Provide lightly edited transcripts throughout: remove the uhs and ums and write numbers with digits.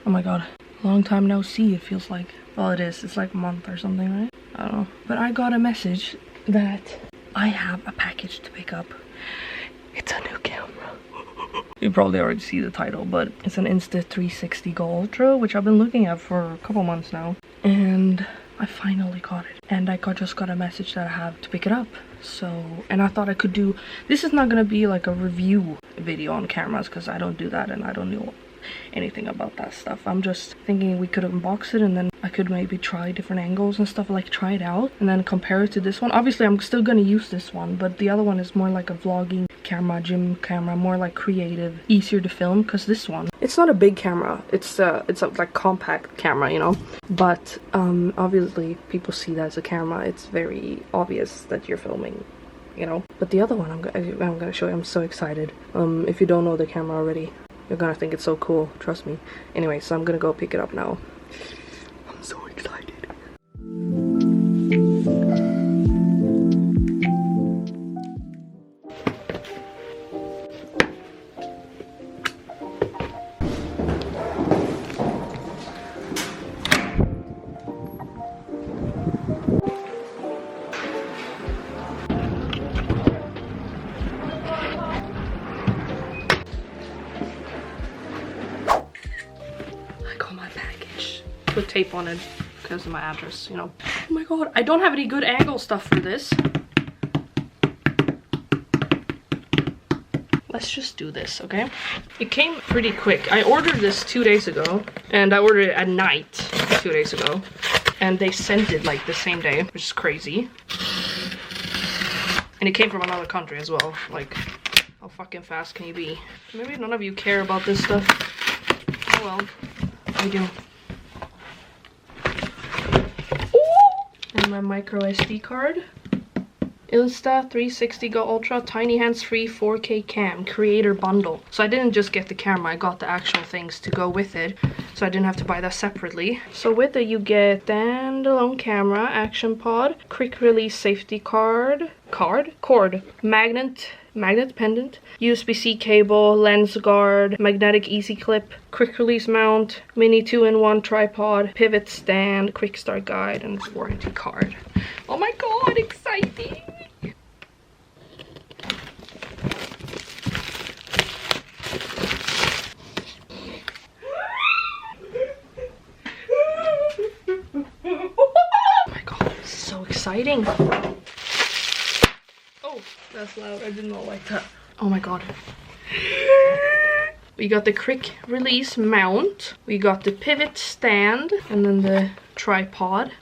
Oh my god. Long time no see, it feels like. Well, it is. It's like a month or something, right? I don't know. But I got a message that I have a package to pick up. It's a new camera. You probably already see the title, but it's an Insta360 Go Ultra, which I've been looking at for a couple months now. And I finally got it. And I just got a message that I have to pick it up. So, and I thought I could do... This is not gonna be like a review video on cameras, because I don't do that and I don't know anything about that stuff. I'm just thinking we could unbox it and then I could maybe try different angles and stuff, like try it out and then compare it to this one. Obviously I'm still gonna use this one, but the other one is more like a vlogging camera, gym camera, more like creative, easier to film, because this one, it's not a big camera, it's a like compact camera, you know, but obviously people see that as a camera. It's very obvious that you're filming, you know. But the other one I'm gonna show you. I'm so excited. If you don't know the camera already, you're gonna think it's so cool, trust me. Anyway, so I'm gonna go pick it up now. I'm so excited. Put tape on it because of my address, you know. Oh my god, I don't have any good angle stuff for this. Let's just do this, okay? It came pretty quick. I ordered this 2 days ago, and I ordered it at night 2 days ago, and they sent it like the same day, which is crazy. And it came from another country as well. Like, how fucking fast can you be? Maybe none of you care about this stuff. Oh well, I do. And my micro SD card. Insta360 Go Ultra tiny hands-free 4K cam creator bundle. So I didn't just get the camera, I got the actual things to go with it, so I didn't have to buy that separately. So with it you get standalone camera, action pod, quick release safety cord, magnet pendant, USB-C cable, lens guard, magnetic easy clip, quick release mount, mini 2-in-1 tripod, pivot stand, quick start guide, and warranty card. Oh my god, exciting! Oh my god, this is so exciting! Oh, that's loud. I did not like that. Oh my god. We got the quick release mount. We got the pivot stand. And then the tripod.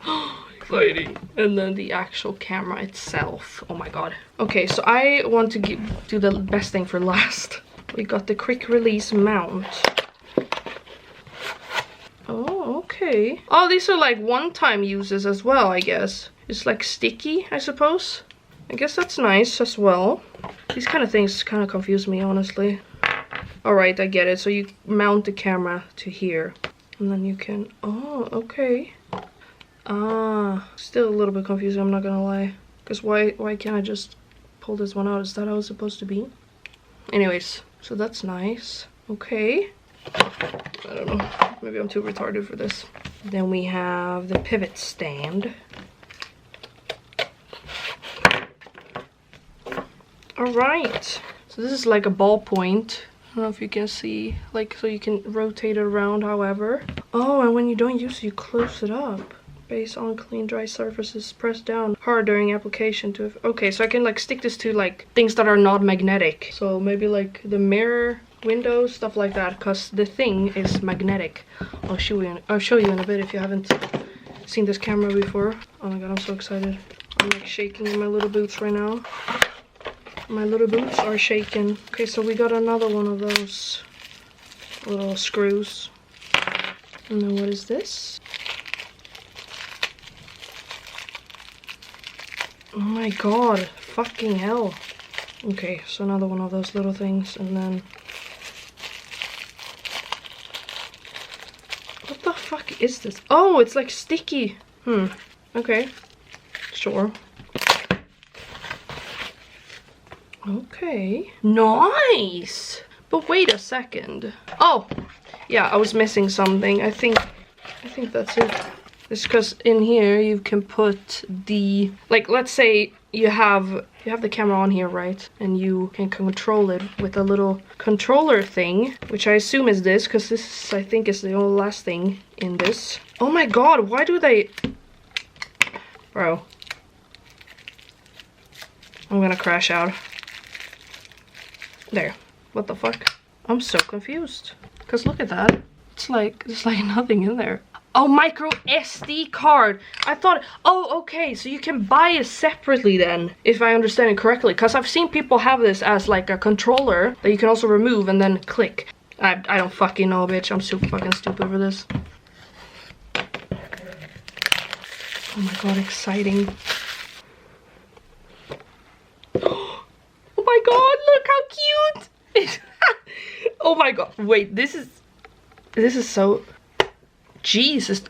Exciting. And then the actual camera itself. Oh my god. Okay, so I want to do the best thing for last. We got the quick release mount. Oh, okay. Oh, these are like one-time uses as well, I guess. It's like sticky, I suppose. I guess that's nice as well. These kind of things kind of confuse me, honestly. Alright, I get it. So you mount the camera to here. And then you can... Oh, okay. Ah, still a little bit confusing, I'm not gonna lie. Because why can't I just pull this one out? Is that how it's supposed to be? Anyways, so that's nice. Okay. I don't know. Maybe I'm too retarded for this. Then we have the pivot stand. Alright, so this is like a ballpoint. I don't know if you can see, like, so you can rotate it around however. Oh, and when you don't use it, you close it up. Base on clean dry surfaces, press down hard during application to... Okay, so I can like stick this to like things that are not magnetic. So maybe like the mirror, windows, stuff like that, because the thing is magnetic. I'll show you in a bit if you haven't seen this camera before. Oh my god, I'm so excited. I'm like shaking in my little boots right now. My little boots are shaking. Okay, so we got another one of those little screws. And then what is this? Oh my god, fucking hell. Okay, so another one of those little things, and then... What the fuck is this? Oh, it's like sticky. Okay. Sure. Okay. Nice! But wait a second. Oh! yeah, I was missing something. I think that's it. It's because in here you can put the, like, let's say you have the camera on here, right? And you can control it with a little controller thing, which I assume is this, because this I think is the only last thing in this. Oh my god, why do they... Bro. I'm gonna crash out. There. What the fuck? I'm so confused. Because look at that. It's like, there's like nothing in there. Oh, micro SD card. I thought, oh, okay, so you can buy it separately then, if I understand it correctly. Because I've seen people have this as like a controller that you can also remove and then click. I don't fucking know, bitch. I'm so fucking stupid for this. Oh my god, exciting. Oh my god, look how cute. Oh my god, wait, this is so... Jesus,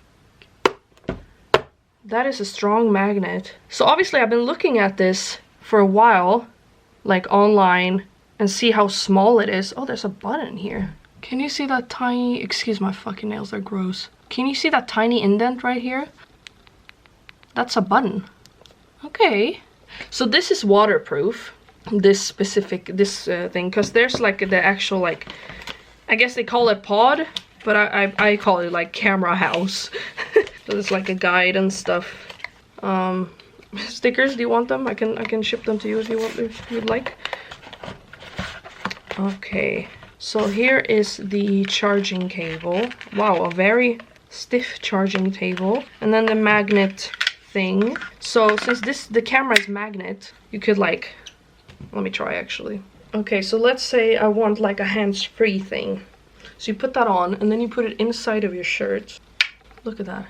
that is a strong magnet. So obviously I've been looking at this for a while, like online, and see how small it is. Oh, there's a button here. Can you see that tiny, excuse my fucking nails, they're gross. Can you see that tiny indent right here? That's a button. Okay. So this is waterproof, this specific, thing, because there's like the actual, like, I guess they call it pod. But I call it like camera house. So it's like a guide and stuff. Stickers, do you want them? I can ship them to you if you want, if you'd like. Okay, so here is the charging cable. Wow, a very stiff charging cable. And then the magnet thing. So since the camera is magnet, you could like, let me try actually. Okay, so let's say I want like a hands-free thing. So you put that on, and then you put it inside of your shirt. Look at that.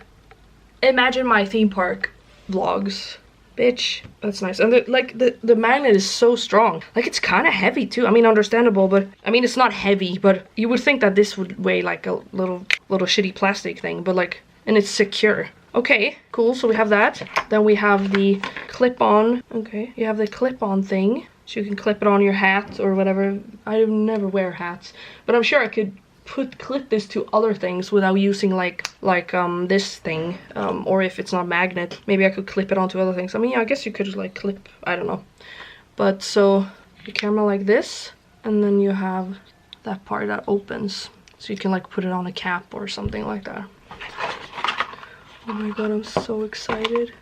Imagine my theme park vlogs. Bitch. That's nice. And the magnet is so strong. Like, it's kind of heavy, too. I mean, understandable, but... I mean, it's not heavy, but you would think that this would weigh, like, a little shitty plastic thing. But, like... And it's secure. Okay, cool. So we have that. Then we have the clip-on. Okay. You have the clip-on thing. So you can clip it on your hat or whatever. I never wear hats. But I'm sure I could... clip this to other things without using like this thing, or if it's not magnet, maybe I could clip it onto other things. I mean, yeah, I guess you could like clip, I don't know. But so the camera like this, and then you have that part that opens, so you can like put it on a cap or something like that. Oh my god, I'm so excited.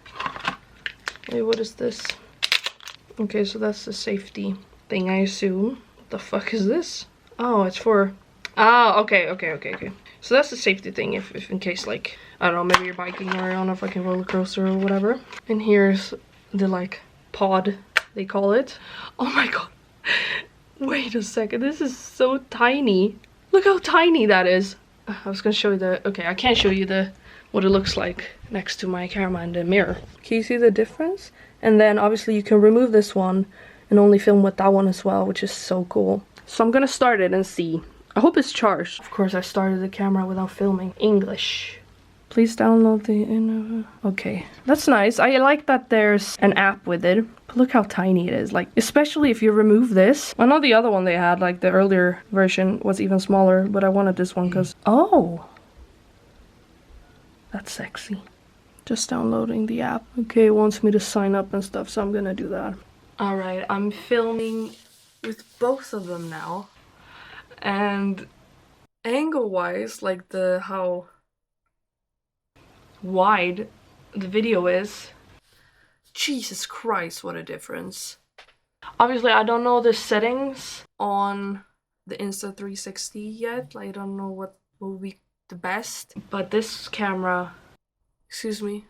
Hey, what is this? Okay, so that's the safety thing, I assume. What the fuck is this? Oh, it's for... Ah, okay. So that's the safety thing, if in case, like, I don't know, maybe you're biking or on a fucking roller coaster or whatever. And here's the, like, pod, they call it. Oh my god. Wait a second, this is so tiny. Look how tiny that is. I was gonna show you the... Okay, I can't show you what it looks like next to my camera in the mirror. Can you see the difference? And then, obviously, you can remove this one and only film with that one as well, which is so cool. So I'm gonna start it and see. I hope it's charged. Of course, I started the camera without filming. English. Please download the... Okay, that's nice. I like that there's an app with it. But look how tiny it is. Like, especially if you remove this. I know the other one they had, like the earlier version, was even smaller. But I wanted this one because... Oh! That's sexy. Just downloading the app. Okay, it wants me to sign up and stuff, so I'm gonna do that. Alright, I'm filming with both of them now. And angle-wise, like how wide the video is, Jesus Christ, what a difference. Obviously, I don't know the settings on the Insta360 yet. Like, I don't know what will be the best. But this camera, excuse me,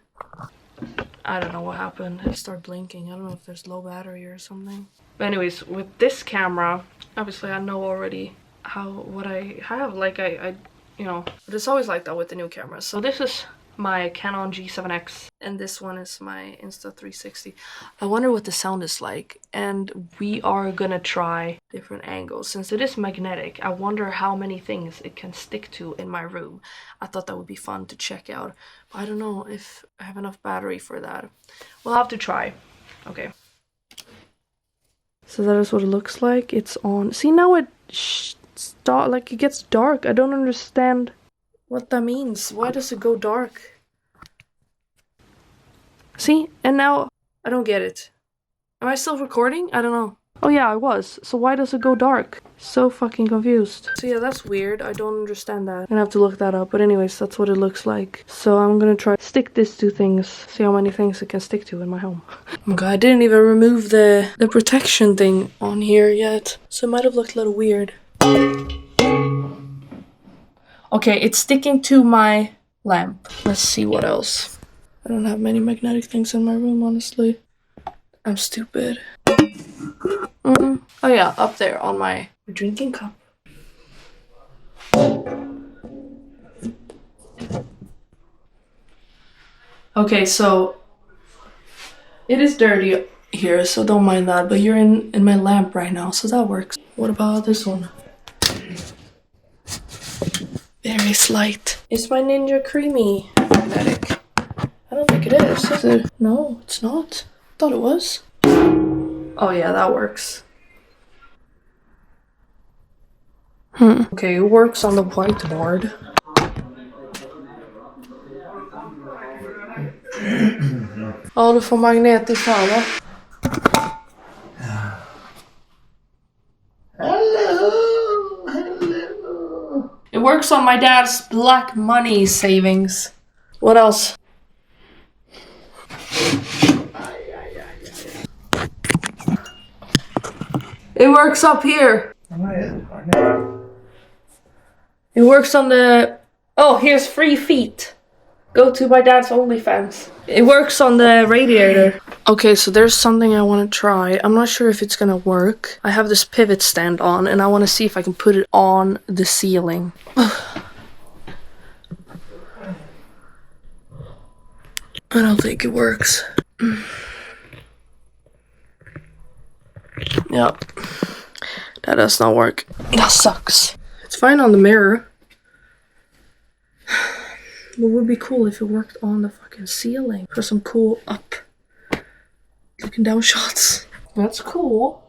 I don't know what happened. It started blinking. I don't know if there's low battery or something. But anyways, with this camera, obviously I know already what I have, like I you know, but it's always like that with the new cameras. So this is my Canon G7X and this one is my Insta360. I wonder what the sound is like, and we are gonna try different angles. Since it is magnetic, I wonder how many things it can stick to in my room. I thought that would be fun to check out, but I don't know if I have enough battery for that. We'll have to try. Okay. So that is what it looks like. It's on. See, now it like it gets dark. I don't understand what that means. Why does it go dark? See? And now I don't get it. Am I still recording? I don't know. Oh yeah, I was. So why does it go dark? So fucking confused. So yeah, that's weird. I don't understand that. I'm gonna have to look that up. But anyways, that's what it looks like. So I'm gonna try to stick this to things. See how many things it can stick to in my home. Oh my god, I didn't even remove the protection thing on here yet. So it might have looked a little weird. Okay, it's sticking to my lamp. Let's see what else. I don't have many magnetic things in my room, honestly. I'm stupid. Oh yeah, up there on my drinking cup. Okay, so it is dirty here, so don't mind that, but you're in my lamp right now, so that works. What about this one? Very slight. Is my Ninja Creamy magnetic? I don't think it is. Is it? No, it's not. Thought it was. Oh yeah, that works. Okay, it works on the whiteboard. Ja, du får magnet i fan, va? Hello. It works on my dad's black money savings. What else? It works up here. It works on the... Oh, here's free feet. Go to my dad's OnlyFans. It works on the radiator. Okay, so there's something I want to try. I'm not sure if it's gonna work. I have this pivot stand on and I want to see if I can put it on the ceiling. I don't think it works. Yep. That does not work. That sucks. It's fine on the mirror. It would be cool if it worked on the fucking ceiling for some cool up looking down shots. That's cool.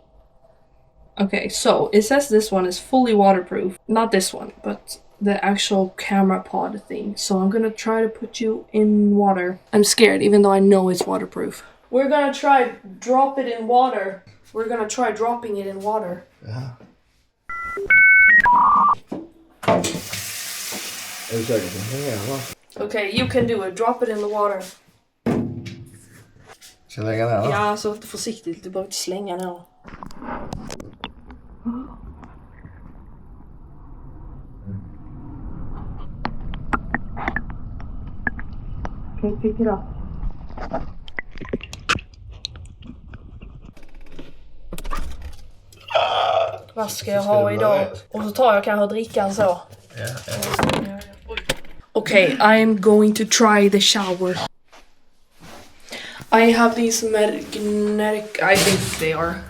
Okay, so it says this one is fully waterproof. Not this one, but the actual camera pod thing. So I'm gonna try to put you in water. I'm scared, even though I know it's waterproof. We're gonna try drop it in water. We're gonna try dropping it in water. Yeah. Okay, you can do it. Drop it in the water. Ska jag lägga den här då? Ja, så försiktigt. Du behöver inte slänga den. Okay, pick it up. Vad ska jag ha idag? Och så tar jag kanske drickan så. Okay, I'm going to try the shower. I have these magnetic, I think they are.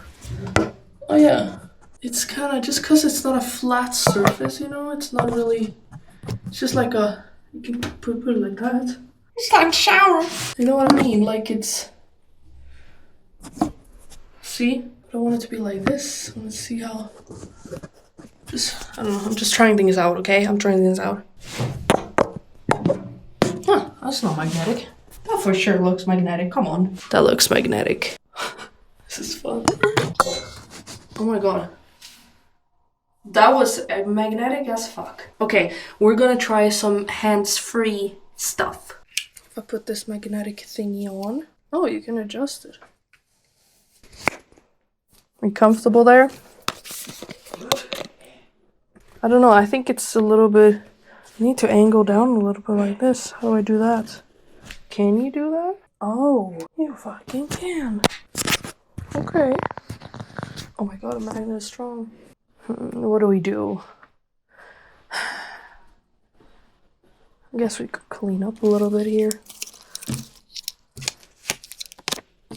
Oh yeah, it's kind of, just because it's not a flat surface, you know, it's not really, it's just like a, you can put it like that. It's like a shower. You know what I mean? Like it's, see? I don't want it to be like this. I want to see how, just, I don't know, I'm just trying things out, okay? I'm trying things out. Huh, that's not magnetic. That for sure looks magnetic, come on. That looks magnetic. This is fun. Oh my god. That was magnetic as fuck. Okay, we're gonna try some hands-free stuff. If I put this magnetic thingy on. Oh, you can adjust it. Are you comfortable there? I don't know, I think it's a little bit... I need to angle down a little bit like this. How do I do that? Can you do that? Oh, you fucking can. Okay. Oh my god, the magnet is strong. What do we do? I guess we could clean up a little bit here.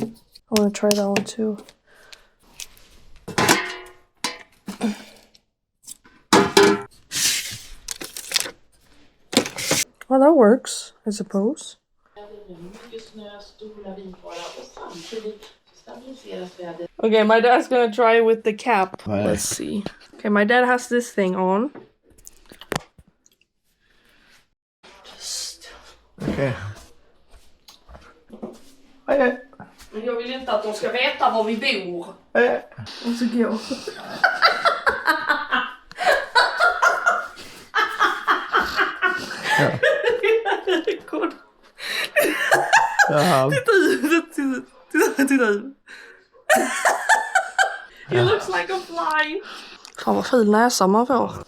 I want to try that one too. Well, that works, I suppose. Okay, my dad's gonna try with the cap. Let's see. Okay, my dad has this thing on. Okej. Men jag vill inte att de ska veta var vi bor. Och så går. Titta ut. He looks like a fly. Fan vad ful näsa man får.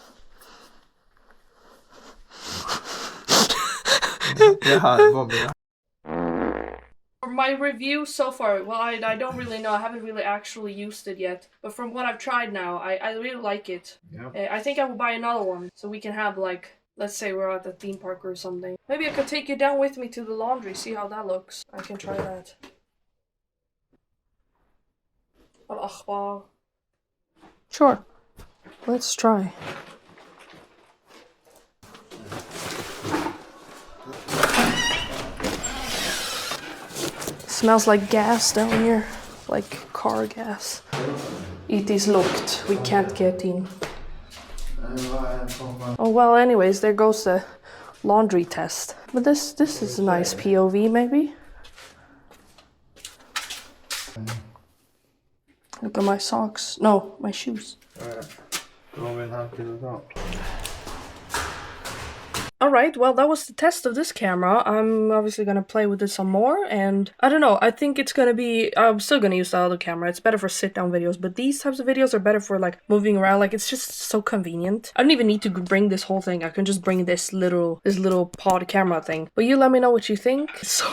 For my review so far, well, I don't really know. I haven't really actually used it yet. But from what I've tried now, I really like it. Yeah. I think I will buy another one. So we can have like, let's say we're at the theme park or something. Maybe I could take you down with me to the laundry, see how that looks. I can try that. Sure. Let's try. Smells like gas down here, like car gas. It is locked, we can't get in. Oh well, anyways, there goes the laundry test. But this is a nice POV, maybe. Look at my socks. No, my shoes. Alright, well that was the test of this camera. I'm obviously gonna play with it some more, and I don't know, I think it's gonna be, I'm still gonna use the other camera. It's better for sit down videos, but these types of videos are better for like moving around. Like it's just so convenient. I don't even need to bring this whole thing. I can just bring this little pod camera thing. But you let me know what you think. So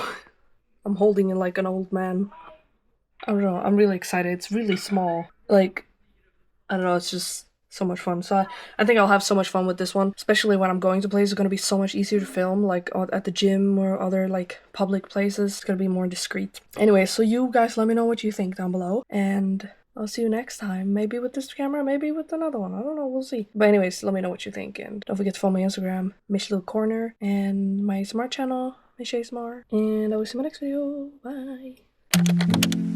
I'm holding it like an old man. I don't know, I'm really excited. It's really small. Like, I don't know, it's just so much fun. So I think I'll have so much fun with this one, especially when I'm going to places. It's going to be so much easier to film, like at the gym or other like public places. It's going to be more discreet. Anyway, so you guys let me know what you think down below, and I'll see you next time. Maybe with this camera, maybe with another one. I don't know, we'll see. But anyways, let me know what you think, and don't forget to follow my Instagram, Mish Little Corner, and my smart channel, Mish ASMR, and I will see you in my next video. Bye.